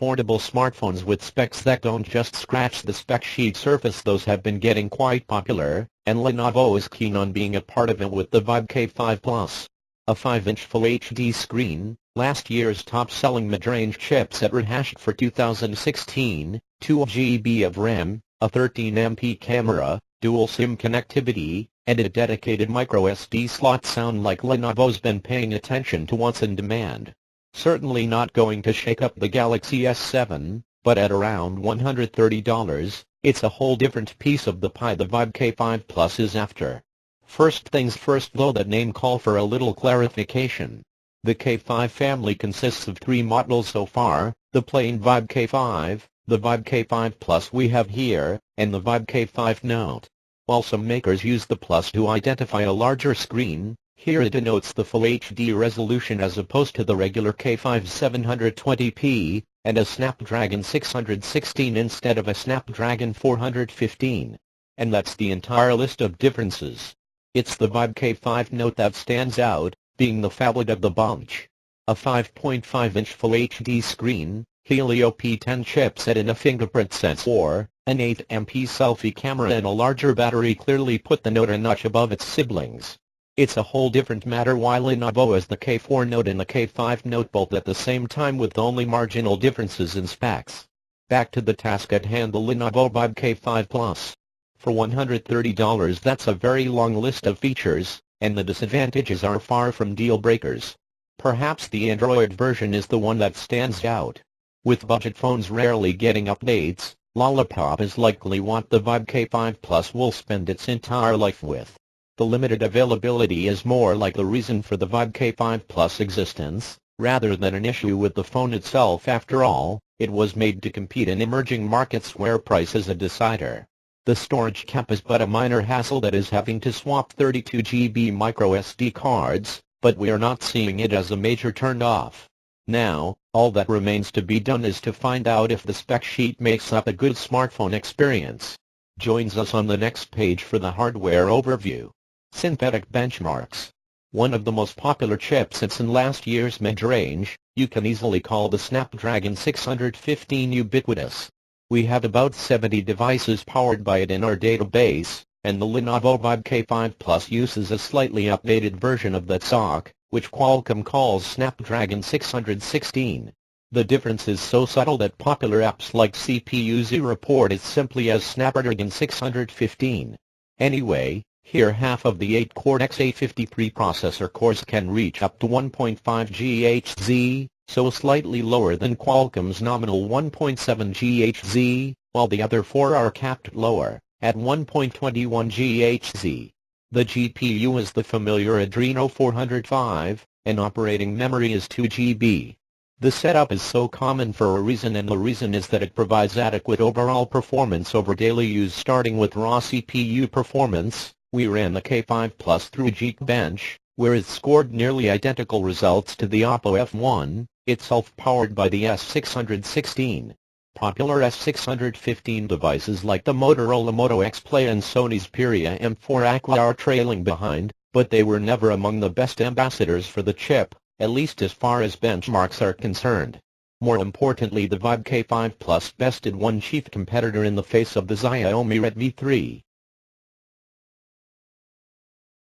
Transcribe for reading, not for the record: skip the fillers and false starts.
affordable smartphones with specs that don't just scratch the spec sheet surface. Those have been getting quite popular, and Lenovo is keen on being a part of it with the Vibe K5 Plus. A 5-inch Full HD screen, last year's top-selling mid-range chipset rehashed for 2016, 2GB of RAM, a 13MP camera, dual SIM connectivity, and a dedicated microSD slot sound like Lenovo's been paying attention to what's in demand. Certainly not going to shake up the Galaxy S7, but at around $130, it's a whole different piece of the pie the Vibe K5 Plus is after. First things first though, that name call for a little clarification. The K5 family consists of 3 models so far: the plain Vibe K5, the Vibe K5 Plus we have here, and the Vibe K5 Note. While some makers use the Plus to identify a larger screen, here it denotes the Full HD resolution as opposed to the regular K5 720p, and a Snapdragon 616 instead of a Snapdragon 415. And that's the entire list of differences. It's the Vibe K5 Note that stands out, being the phablet of the bunch. A 5.5-inch Full HD screen, Helio P10 chipset and a fingerprint sensor, an 8MP selfie camera and a larger battery clearly put the Note a notch above its siblings. It's a whole different matter why Lenovo has the K4 Note and the K5 Note both at the same time with only marginal differences in specs. Back to the task at hand, the Lenovo Vibe K5 Plus. For $130 that's a very long list of features, and the disadvantages are far from deal breakers. Perhaps the Android version is the one that stands out. With budget phones rarely getting updates, Lollipop is likely what the Vibe K5 Plus will spend its entire life with. The limited availability is more like the reason for the Vibe K5 Plus existence, rather than an issue with the phone itself. After all, it was made to compete in emerging markets where price is a decider. The storage cap is but a minor hassle, that is having to swap 32GB microSD cards, but we are not seeing it as a major turn-off. Now, all that remains to be done is to find out if the spec sheet makes up a good smartphone experience. Joins us on the next page for the hardware overview. Synthetic benchmarks. One of the most popular chipsets in last year's mid-range, you can easily call the Snapdragon 615 ubiquitous. We have about 70 devices powered by it in our database, and the Lenovo Vibe K5 Plus uses a slightly updated version of that SoC, which Qualcomm calls Snapdragon 616. The difference is so subtle that popular apps like CPU report it simply as Snapdragon 615. Anyway, here half of the 8-core X850 processor cores can reach up to 1.5 GHz, so slightly lower than Qualcomm's nominal 1.7 GHz, while the other 4 are capped lower, at 1.21 GHz. The GPU is the familiar Adreno 405, and operating memory is 2 GB. The setup is so common for a reason, and the reason is that it provides adequate overall performance over daily use. Starting with raw CPU performance, we ran the K5 Plus through Geekbench, where it scored nearly identical results to the Oppo F1, itself powered by the S616. Popular S615 devices like the Motorola Moto X Play and Sony's Xperia M4 Aqua are trailing behind, but they were never among the best ambassadors for the chip, at least as far as benchmarks are concerned. More importantly, the Vibe K5 Plus bested one chief competitor in the face of the Xiaomi Redmi 3.